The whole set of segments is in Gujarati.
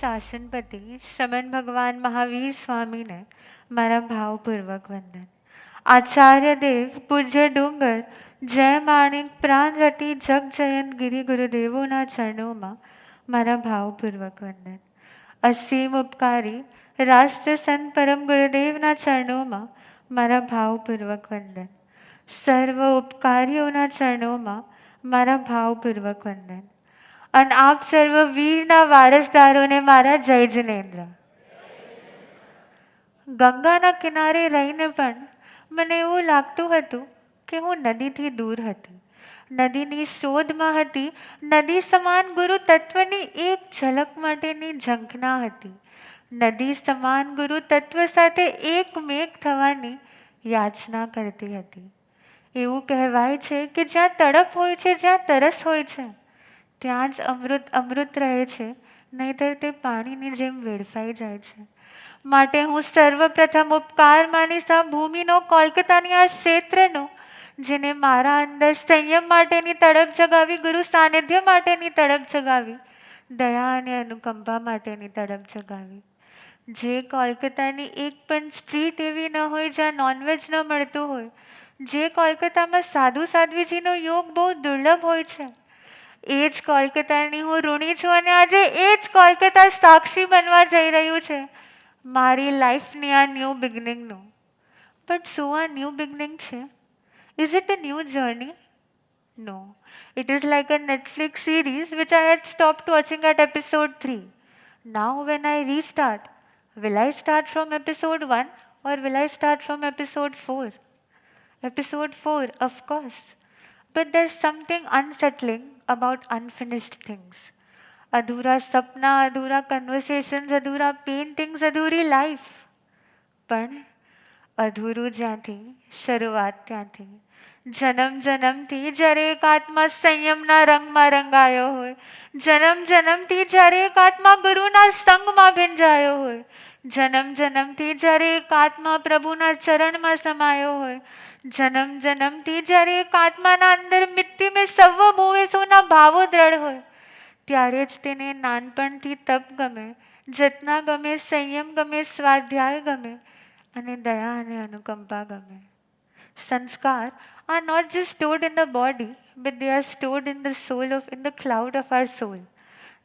શાસનપતિ શ્રમણ ભગવાન મહાવીર સ્વામીને મારા ભાવપૂર્વક વંદન. આચાર્ય દેવ, પૂજ્ય ડુંગર, જય માણિક, પ્રાણરતિ, જગજયંત ગિરી ગુરુદેવોના ચરણોમાં મારા ભાવપૂર્વક વંદન. અસીમ ઉપકારી રાષ્ટ્ર સંત પરમ ગુરુદેવના ચરણોમાં મારા ભાવપૂર્વક વંદન. સર્વ ઉપકારીઓના ચરણોમાં મારા ભાવપૂર્વક વંદન. અને આપ સર્વ વીરના વારસદારોને મારા જય જિનેન્દ્ર. ગંગાના કિનારે રહીને પણ મને એવું લાગતું હતું કે હું નદીથી દૂર હતી, નદીની શોધમાં હતી, નદી સમાન ગુરુ તત્વની એક ઝલક માટેની ઝંખના હતી, નદી સમાન ગુરુ તત્વ સાથે એક મેઘ થવાની યાચના કરતી હતી. એવું કહેવાય છે કે જ્યાં તડપ હોય છે, જ્યાં તરસ હોય છે, ત્યાં જ અમૃત રહે છે, નહીંતર તે પાણીની જેમ વેડફાઈ જાય છે. માટે હું સર્વપ્રથમ ઉપકાર માનીશ આ ભૂમિનો, કોલકાતાની આ ક્ષેત્રનો, જેને મારા અંદર સંયમ માટેની તડપ જગાવી, ગુરુ સાનિધ્ય માટેની તડપ જગાવી, દયા અને અનુકંપા માટેની તડપ જગાવી. જે કોલકાતાની એક પણ સ્ટ્રીટ એવી ન હોય જ્યાં નોનવેજ ન મળતું હોય, જે કોલકાતામાં સાધુ સાધ્વીજીનો યોગ બહુ દુર્લભ હોય છે, એ જ કોલકાતાની હું ઋણી છું. અને આજે એ જ કોલકાતા સાક્ષી બનવા જઈ રહ્યું છે મારી લાઈફની આ ન્યૂ બિગનિંગનું. બટ શું આ ન્યૂ બિગનિંગ છે? Is it a new journey? No. It is like a Netflix series which I had stopped watching at episode 3. Now when I restart, will I start from episode 1 or will I start from episode 4? Episode 4, of course. But there's something unsettling about unfinished things. અધૂરા સપના, અધૂરા કન્વર્સેશન્સ, અધૂરા પેઇન્ટિંગ્સ, અધૂરી લાઈફ. પણ અધૂરું જ્યાંથી, શરૂઆત ત્યાંથી. જન્મ જન્મથી જ્યારે એક આત્મા સંયમના રંગમાં રંગાયો હોય, જન્મ જન્મથી જ્યારે એક આત્મા ગુરુના સંગમાં ભીંજાયો હોય, જન્મ જન્મથી જ્યારે એક આત્મા પ્રભુના ચરણમાં સમાયો હોય, જન્મ જન્મથી જ્યારે એક આત્માના અંદર મિત્તિ મેં સર્વ ભૂવેસોના ભાવો દ્રઢ હોય, ત્યારે જ તેને નાનપણથી તપ ગમે, જતના ગમે, સંયમ ગમે, સ્વાધ્યાય ગમે અને દયા અને અનુકંપા ગમે. સંસ્કાર are not just stored in the body, but they are stored in the in the cloud of our soul.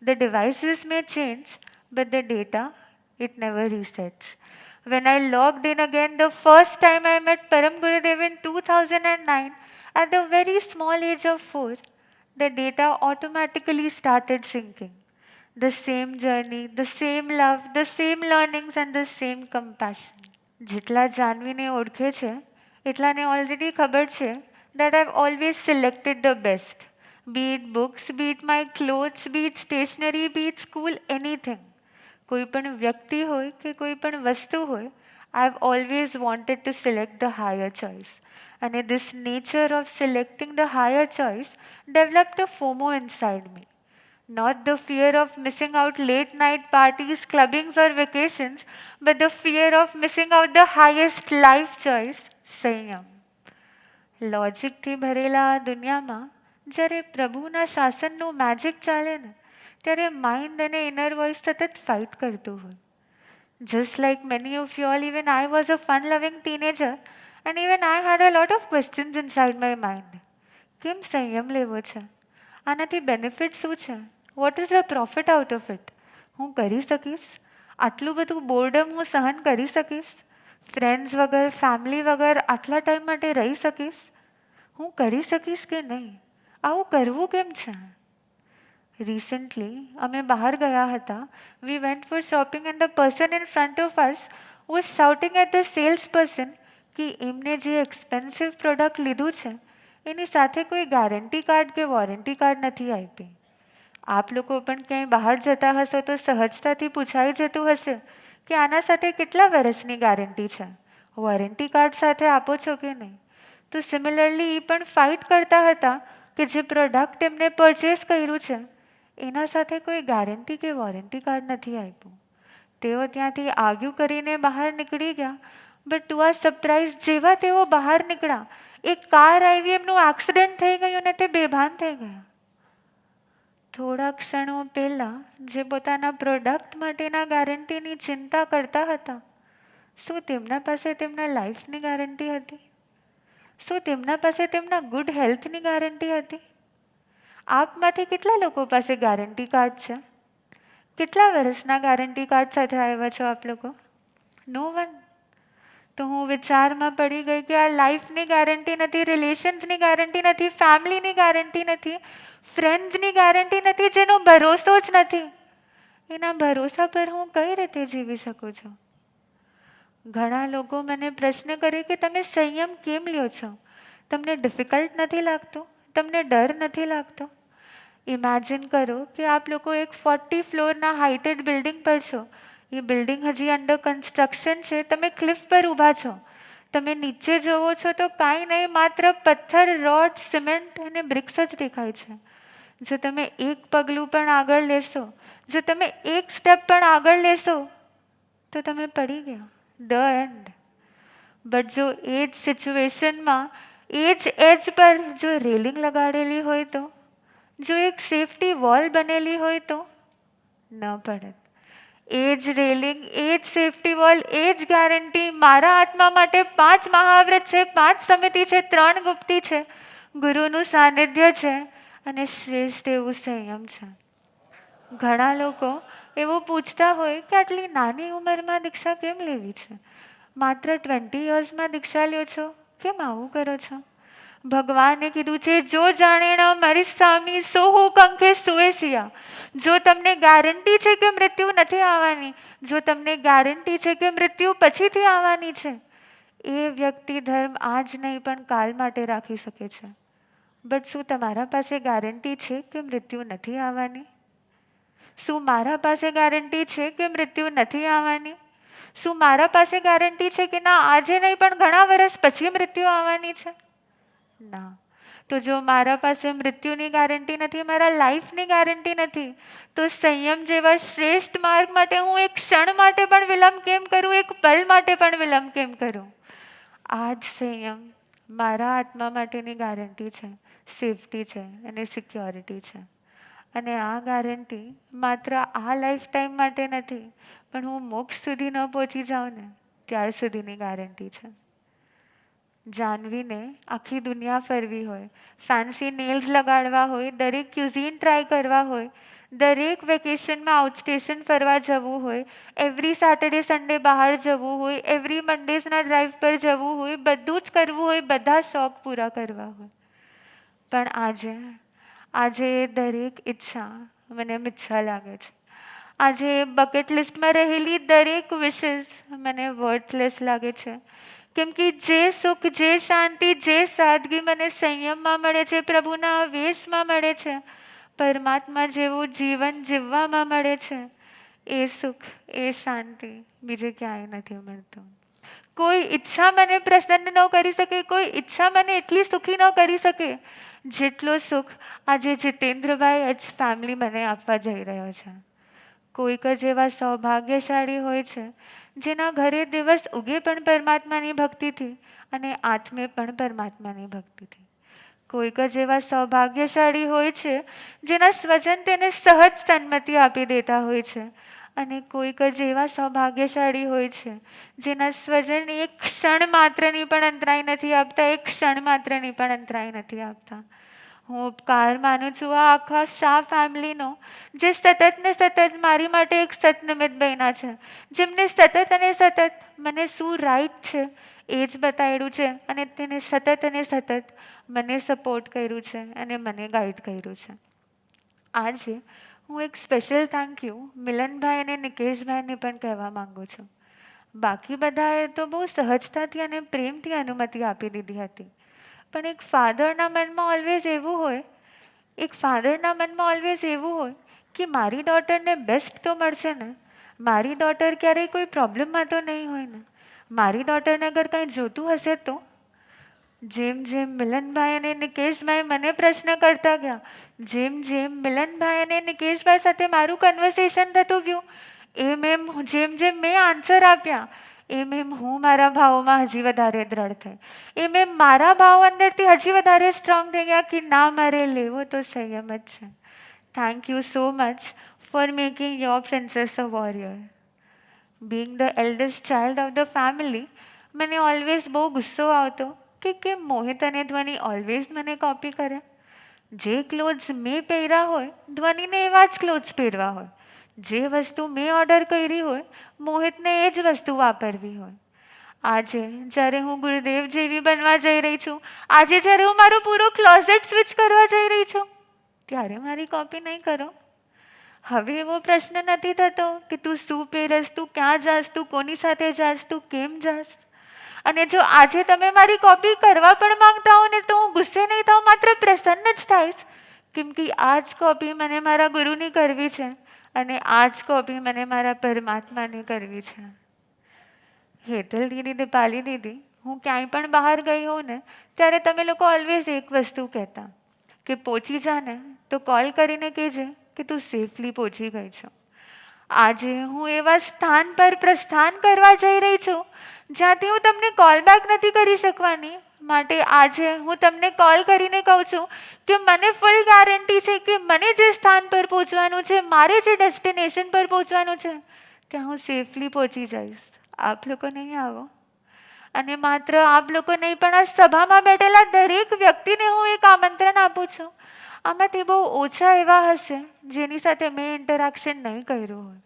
The devices may change, but the data, it never resets. When I logged in again the first time I met Param Gurudev in 2009 at the very small age of 4, the data automatically started syncing. The same journey, the same love, the same learnings and the same compassion. જેટલા જાનવીને ઓળખે છે એટલાને ઓલરેડી ખબર છે that I've always selected the best. Be it books, be it my clothes, be it stationery, be it school, anything. કોઈ પણ વ્યક્તિ હોય કે કોઈ પણ વસ્તુ હોય, I've always wanted to select the higher choice. And this nature of selecting the higher choice developed a FOMO inside me. Not the fear of missing out late night parties, clubbings or vacations, but the fear of missing out the highest life choice, સંયમ. લોજિકથી ભરેલા આ દુનિયામાં જ્યારે પ્રભુના શાસનનું મેજિક ચાલે ને, ત્યારે માઇન્ડ અને ઇનર વોઇસ સતત ફાઇટ કરતું હોય. Just like many of you all, even I was a fun-loving teenager and even I had a lot of questions inside my mind. કેમ સંયમ લેવો છે? આનાથી બેનિફિટ શું છે? What is the profit out of it? હું કરી શકીશ? આટલું બધું બોર્ડમ હું સહન કરી શકીશ? ફ્રેન્ડ્સ વગર, ફેમિલી વગર આટલા ટાઈમ માટે રહી શકીશ? હું કરી શકીશ કે નહીં? આવું કરવું કેમ છે? Recently, અમે બહાર ગયા હતા. We went for shopping and the person in front of us was shouting at the salesperson કે એમને જે એક્સપેન્સિવ પ્રોડક્ટ લીધું છે એની સાથે કોઈ ગેરંટી કાર્ડ કે વોરંટી કાર્ડ નથી આપી. આપ લોકો પણ ક્યાંય બહાર જતા હશો તો સહજતાથી પૂછાઈ જતું હશે કે આના સાથે કેટલા વર્ષની ગેરંટી છે, વોરંટી કાર્ડ સાથે આપો છો કે નહીં? તો સિમિલરલી એ પણ ફાઇટ કરતા હતા કે જે પ્રોડક્ટ એમને પરચેસ કર્યું છે એના સાથે કોઈ ગેરંટી કે વોરંટી કાર્ડ નથી આપ્યું. તેઓ ત્યાંથી આર્ગ્યુ કરીને બહાર નીકળી ગયા. બટ ટુ આર સરપ્રાઇઝ, જેવા તેઓ બહાર નીકળ્યા, એક કાર આવી, એમનું એક્સિડન્ટ થઈ ગયું ને તે બેભાન થઈ ગયા. તો થોડા ક્ષણો પહેલાં જે પોતાના પ્રોડક્ટ માટેના ગેરંટીની ચિંતા કરતા હતા, શું તેમના પાસે તેમના લાઈફની ગેરંટી હતી? શું તેમના પાસે તેમના ગુડ હેલ્થની ગેરંટી હતી? આપમાંથી કેટલા લોકો પાસે ગેરંટી કાર્ડ છે? કેટલા વર્ષના ગેરંટી કાર્ડ સાથે આવ્યા છો આપ લોકો? નો વન. તો હું વિચારમાં પડી ગઈ કે આ લાઈફની ગેરંટી નથી, રિલેશન્સની ગેરંટી નથી, ફેમિલીની ગેરંટી નથી, ફ્રેન્ડ્સની ગેરંટી નથી, જેનો ભરોસો જ નથી, એના ભરોસા પર હું કઈ રીતે જીવી શકું છું? ઘણા લોકો મને પ્રશ્ન કરે કે તમે સંયમ કેમ લ્યો છો? તમને ડિફિકલ્ટ નથી લાગતું? તમને ડર નથી લાગતો? ઇમેજિન કરો કે આપ લોકો એક 40 ફ્લોરના હાઇટેડ બિલ્ડિંગ પર છો. એ બિલ્ડિંગ હજી અંડર કન્સ્ટ્રક્શન છે. તમે ક્લિફ પર ઊભા છો. તમે નીચે જોવો છો તો કાંઈ નહીં, માત્ર પથ્થર, રોડ, સિમેન્ટ અને બ્રિક્સ જ દેખાય છે. જો તમે એક પગલું પણ આગળ લેશો, જો તમે એક સ્ટેપ પણ આગળ લેશો, તો તમે પડી ગયા. The and. બટ જો એ જ સિચ્યુએશનમાં એ જ એજ પર જો રેલિંગ લગાડેલી હોય તો, જો એક સેફટી વોલ બનેલી હોય તો ન પડત. એ જ રેલિંગ, એ જ સેફટી વોલ, એ જ ગેરંટી મારા આત્મા માટે 5 મહાવ્રત છે, 5 સમિતિ છે, 3 ગુપ્તી છે, ગુરુનું સાનિધ્ય છે અને શ્રેષ્ઠ એવું સંયમ છે. ઘણા લોકો એવું પૂછતા હોય કે આટલી નાની ઉંમરમાં દીક્ષા કેમ લેવી છે? માત્ર 20 યર્સમાં દીક્ષા લ્યો છો, કેમ આવું કરો છો? ભગવાને કીધું છે, જો જાણેણ મારી સ્વામી સોહુ કંખે સુએસિયા. જો તમને ગેરંટી છે કે મૃત્યુ નથી આવવાની, જો તમને ગેરંટી છે કે મૃત્યુ પછીથી આવવાની છે, એ વ્યક્તિ ધર્મ આજ નહીં પણ કાલ માટે રાખી શકે છે. બટ શું તમારા પાસે ગેરંટી છે કે મૃત્યુ નથી આવવાની? શું મારા પાસે ગેરંટી છે કે મૃત્યુ નથી આવવાની? શું મારા પાસે ગેરંટી છે કે ના આજે નહીં પણ ઘણા વર્ષ પછી મૃત્યુ આવવાની છે? ના. તો જો મારા પાસે મૃત્યુની ગેરંટી નથી, મારા લાઈફની ગેરંટી નથી, તો સંયમ જેવા શ્રેષ્ઠ માર્ગ માટે હું એક ક્ષણ માટે પણ વિલંબ કેમ કરું? એક પલ માટે પણ વિલંબ કેમ કરું? આ જ સંયમ મારા આત્મા માટેની ગેરંટી છે, સેફટી છે અને સિક્યોરિટી છે. અને આ ગેરંટી માત્ર આ લાઈફ ટાઈમ માટે નથી, પણ હું મોક્ષ સુધી ન પહોંચી જાઉં ને ત્યાર સુધીની ગેરંટી છે. જાનવીને આખી દુનિયા ફરવી હોય, ફેન્સી નેલ્સ લગાડવા હોય, દરેક ક્યુઝિન ટ્રાય કરવા હોય, દરેક વેકેશનમાં આઉટ સ્ટેશન ફરવા જવું હોય, એવરી સેટરડે સન્ડે બહાર જવું હોય, એવરી મંડેઝના ડ્રાઈવ પર જવું હોય, બધું જ કરવું હોય, બધા શોખ પૂરા કરવા હોય. પણ આજે એ દરેક ઈચ્છા મને મિથ્યા લાગે છે. આજે બકેટ લિસ્ટમાં રહેલી દરેક વિશેષ મને વર્થલેસ લાગે છે. કેમ કે જે સુખ, જે શાંતિ, જે સાદગી મને સંયમમાં મળે છે, પ્રભુના વેશમાં મળે છે, પરમાત્મા જેવું જીવન જીવવામાં મળે છે, એ સુખ, એ શાંતિ બીજે ક્યાંય નથી મળતું. કોઈ ઈચ્છા મને પ્રસન્ન ન કરી શકે, કોઈ ઈચ્છા મને એટલી સુખી ન કરી શકે જેટલો સુખ આજે જીતેન્દ્રભાઈ એચ ફેમિલી મને આપવા જઈ રહ્યો છે. કોઈક જ એવા સૌભાગ્યશાળી હોય છે જેના ઘરે દિવસ ઉગે પણ પરમાત્માની ભક્તિથી અને આત્મે પણ પરમાત્માની ભક્તિથી. કોઈક જ એવા સૌભાગ્યશાળી હોય છે જેના સ્વજન તેને સહજ સન્મતિ આપી દેતા હોય છે, અને કોઈક જ એવા સૌભાગ્યશાળી હોય છે જેના સ્વજન એક ક્ષણ માત્રની પણ અંતરાય નથી આપતા, એક ક્ષણ માત્રની પણ અંતરાય નથી આપતા. હું ઉપકાર માનું છું આ આખા શાહ ફેમિલીનો, જે સતત ને સતત મારી માટે એક સતનિમિત્ત બન્યા છે, જેમને સતત અને સતત મને શું રાઈટ છે એ જ બતાવ્યું છે, અને તેને સતત અને સતત મને સપોર્ટ કર્યું છે અને મને ગાઈડ કર્યું છે. આજે હું એક સ્પેશિયલ થેન્ક યુ મિલનભાઈ અને નિકેશભાઈને પણ કહેવા માંગુ છું. બાકી બધાએ તો બહુ સહજતાથી અને પ્રેમથી અનુમતિ આપી દીધી હતી, પણ એક ફાધરના મનમાં ઓલવેઝ એવું હોય, એક ફાધરના મનમાં ઓલવેઝ એવું હોય કે મારી ડોટરને બેસ્ટ તો મળશે ને, મારી ડોટર ક્યારેય કોઈ પ્રોબ્લેમમાં તો નહીં હોય ને, મારી ડોટરને અગર કંઈ જોતું હશે તો. જેમ જેમ મિલનભાઈ અને નિકેશભાઈ મને પ્રશ્ન કરતા ગયા, જેમ જેમ મિલનભાઈ અને નિકેશભાઈ સાથે મારું કન્વર્સેશન થતું ગયું, જેમ જેમ મેં આન્સર આપ્યા, એમ હું મારા ભાવોમાં હજી વધારે દ્રઢ થઈ, એમ મારા ભાવ અંદરથી હજી વધારે સ્ટ્રોંગ થઈ ગયા કે ના, મારે લેવો તો સંયમ જ છે. Thank you so much for making your princess a warrior. Being the eldest child of the family, મને ઓલવેઝ બહુ ગુસ્સો આવતો કે કેમ મોહિત અને ધ્વનિ ઓલવેઝ મને કોપી કરે. જે ક્લોથ્સ મેં પહેર્યા હોય ધ્વનિને એવા જ ક્લોથ્સ પહેરવા હોય. જે વસ્તુ મેં ઓર્ડર કરી હોય મોહિતને એ જ વસ્તુ વાપરવી હોય. આજે જ્યારે હું ગુરુદેવ જેવી બનવા જઈ રહી છું, આજે જ્યારે હું મારો પૂરો ક્લોઝેટ સ્વિચ કરવા જઈ રહી છું, ત્યારે મારી કોપી નહીં કરો. હવે એવો પ્રશ્ન નથી થતો કે તું શું પહેરસ, તું ક્યાં જાસ, તું કોની સાથે જાસ, તું કેમ જાસ. અને જો આજે તમે મારી કોપી કરવા પણ માંગતા હો ને તો હું ગુસ્સે નહીં થાઉં, માત્ર પ્રસન્ન જ થઈશ. કેમ કે આ જ કોપી મને મારા ગુરુની કરવી છે અને આ જ કોપી મને મારા પરમાત્માની કરવી છે. હેતલ દીદી, દીપાલી દીદી, હું ક્યાંય પણ બહાર ગઈ હોઉં ને ત્યારે તમે લોકો ઓલવેઝ એક વસ્તુ કહેતા કે પહોંચી જા ને તો કોલ કરીને કહેજે કે તું સેફલી પહોંચી ગઈ છો. આજે હું એવા સ્થાન પર પ્રસ્થાન કરવા જઈ રહી છું જ્યાંથી હું તમને કોલ બેક નથી કરી શકવાની. માટે આજે હું તમને કોલ કરીને કહું છું કે મને ફૂલ ગેરંટી છે કે મને જે સ્થાન પર પહોંચવાનું છે, મારે જે ડેસ્ટિનેશન પર પહોંચવાનું છે, ત્યાં હું સેફલી પહોંચી જઈશ. આપ લોકો નહીં આવો. અને માત્ર આપ લોકો નહીં પણ આ સભામાં બેઠેલા દરેક વ્યક્તિને હું એક આમંત્રણ આપું છું. આમાંથી બહુ ઓછા એવા હશે જેની સાથે મેં ઇન્ટરેક્શન નહીં કર્યું હોય.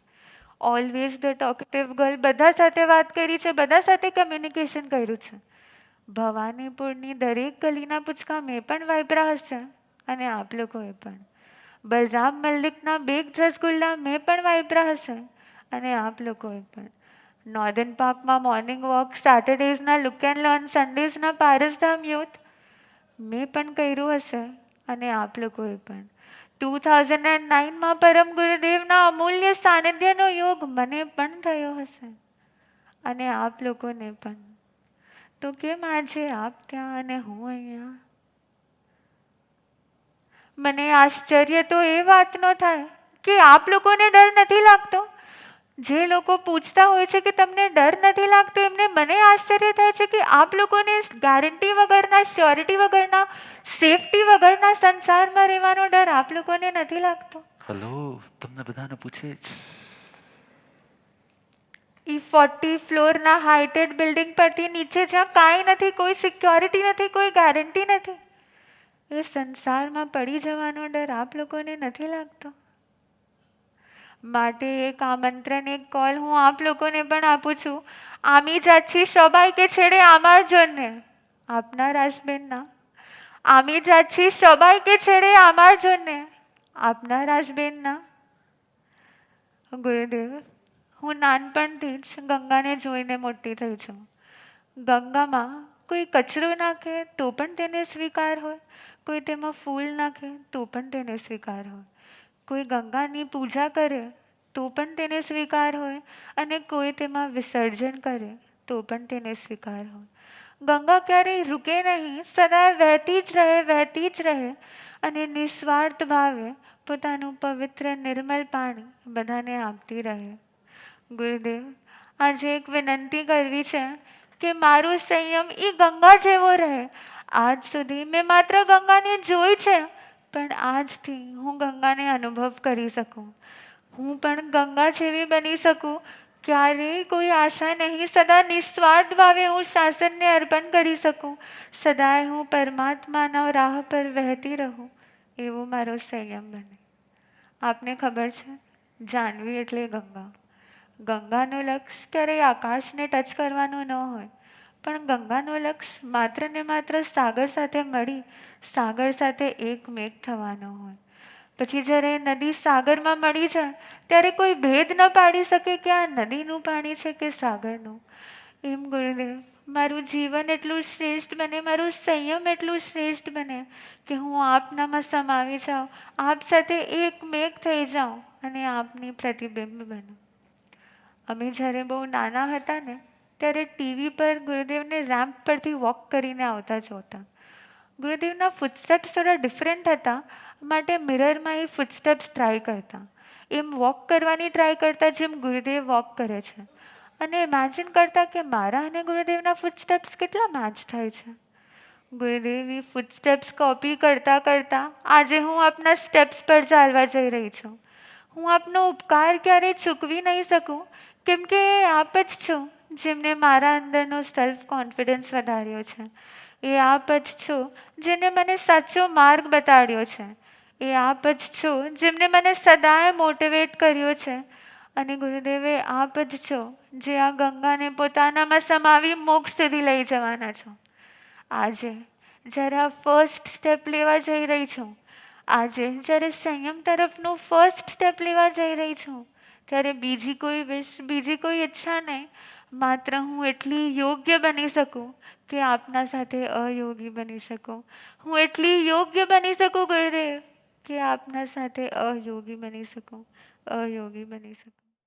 ઓલવેઝ ધ ટોકેટિવ ગર્લ, બધા સાથે વાત કરી છે, બધા સાથે કમ્યુનિકેશન કર્યું છે. ભવાનીપુરની દરેક ગલીના પૂચકા મેં પણ વાપર્યા હશે અને આપ લોકોએ પણ. બલરામ મલ્લિકના બેક રસગુલ્લા મેં પણ વાપર્યા હશે અને આપ લોકોએ પણ. નોર્ધન પાર્કમાં મોર્નિંગ વોક, સેટરડેઝના લુક એન્ડ લર્ન, સન્ડેઝના પારસધામ યુથ મેં પણ કર્યું હશે અને આપ લોકોએ પણ. 2009માં પરમ ગુરુદેવના અમૂલ્ય સાનિધ્યનો યોગ મને પણ થયો હશે અને આપ લોકોને પણ. તો કેમ આજે આપ ત્યાં અને હું અહીંયા? મને આશ્ચર્ય તો એ વાતનો થાય કે આપ લોકોને ડર નથી લાગતો. જે લોકો પૂછતા હોય છે કે તમને ડર નથી લાગતો, એમને મને આશ્ચર્ય થાય છે કે આપ લોકોને ગેરંટી વગરના, શ્યોરિટી વગરના, સેફટી વગરના સંસારમાં રહેવાનો ડર આપ લોકોને નથી લાગતો. હલો, તમને બધાને પૂછે જ. એ 40 ફ્લોરના હાઇટેડ બિલ્ડિંગ પરથી નીચે જ્યાં કાંઈ નથી, કોઈ સિક્યોરિટી નથી, કોઈ ગેરંટી નથી, એ સંસારમાં પડી જવાનો ડર આપ લોકોને નથી લાગતો. માટે એક আমন্ত্রণ, এক কল હું આપ લોકોને પણ આપું છું. আমি যাচ্ছি সবাইকে ছেড়ে আমার জন্যে, আপনার আসবেন না. আমি যাচ্ছি সবাইকে ছেড়ে আমার জন্যে, আপনার আসবেন না. ગુરુદેવ, હું નાનપણથી જ ગંગાને જોઈને મોટી થઈ છું. ગંગામાં કોઈ કચરો નાખે તો પણ તેને સ્વીકાર હોય, કોઈ તેમાં ફૂલ નાખે તો પણ તેને સ્વીકાર હોય, કોઈ ગંગાની પૂજા કરે તો પણ તેને સ્વીકાર હોય અને કોઈ તેમાં વિસર્જન કરે તો પણ તેને સ્વીકાર હોય. ગંગા ક્યારેય રૂકે નહીં, સદાય વહેતી જ રહે, વહેતી જ રહે અને નિસ્વાર્થ ભાવે પોતાનું પવિત્ર નિર્મલ પાણી બધાને આપતી રહે. ગુરુદેવ, આજે એક વિનંતી કરવી છે કે મારો સંયમ એ ગંગા જેવો રહે. આજ સુધી મેં માત્ર ગંગાને જોઈ છે, પણ આજથી હું ગંગાને અનુભવ કરી શકું. હું પણ ગંગા જેવી બની શકું. ક્યારેય કોઈ આશા નહીં, સદા નિસ્વાર્થ ભાવે હું શાસનને અર્પણ કરી શકું. સદાય હું પરમાત્માના રાહ પર વહેતી રહું, એવો મારો સંયમ બને. આપને ખબર છે, જાનવી એટલે ગંગા. ગંગાનું લક્ષ્ય ક્યારેય આકાશને ટચ કરવાનું ન હોય, પણ ગંગાનું લક્ષ્ય માત્ર ને માત્ર સાગર સાથે મળી, સાગર સાથે એકમેક થવાનો હોય. પછી જ્યારે નદી સાગરમાં મળી જાય ત્યારે કોઈ ભેદ ન પાડી શકે કે આ નદીનું પાણી છે કે સાગરનું. એમ ગુરુદેવ, મારું જીવન એટલું શ્રેષ્ઠ બને, મારું સંયમ એટલું શ્રેષ્ઠ બને કે હું આપનામાં સમાવી જાઉં, આપ સાથે એકમેક થઈ જાઉં અને આપની પ્રતિબિંબ બનું. અમે જ્યારે બહુ નાના હતા ને ત્યારે ટીવી પર ગુરુદેવને રેમ્પ પરથી વોક કરીને આવતા જોતા. ગુરુદેવના ફૂટસ્ટેપ્સ થોડા ડિફરન્ટ હતા, માટે મિરરમાં એ ફૂટસ્ટેપ્સ ટ્રાય કરતા. એમ વોક કરવાની ટ્રાય કરતા જેમ ગુરુદેવ વોક કરે છે અને ઇમેજિન કરતા કે મારા અને ગુરુદેવના ફૂટસ્ટેપ્સ કેટલા મેચ થાય છે. ગુરુદેવ, એ ફૂટસ્ટેપ્સ કોપી કરતાં કરતાં આજે હું આપના સ્ટેપ્સ પર ચાલવા જઈ રહી છું. હું આપનો ઉપકાર ક્યારેય ચૂકવી નહીં શકું, કેમ કે એ આપ જ છો જેમને મારા અંદરનો સેલ્ફ કોન્ફિડન્સ વધાર્યો છે. એ આપ જ છો જેને મને સાચો માર્ગ બતાડ્યો છે. એ આપ જ છો જેમને મને સદાય મોટિવેટ કર્યો છે. અને ગુરુદેવે આપ જ છો જે આ ગંગાને પોતાનામાં સમાવી મોક્ષ સુધી લઈ જવાના છો. આજે જ્યારે આ ફર્સ્ટ સ્ટેપ લેવા જઈ રહી છું, આજે જ્યારે સંયમ તરફનું ફર્સ્ટ સ્ટેપ લેવા જઈ રહી છું, ત્યારે બીજી કોઈ વિશ, બીજી કોઈ ઈચ્છા નહીં, માત્ર હું એટલી યોગ્ય બની શકું કે આપના સાથે અયોગી બની શકું. હું એટલી યોગ્ય બની શકું ગુરુદેવ કે આપના સાથે અયોગી બની શકું, અયોગી બની શકું.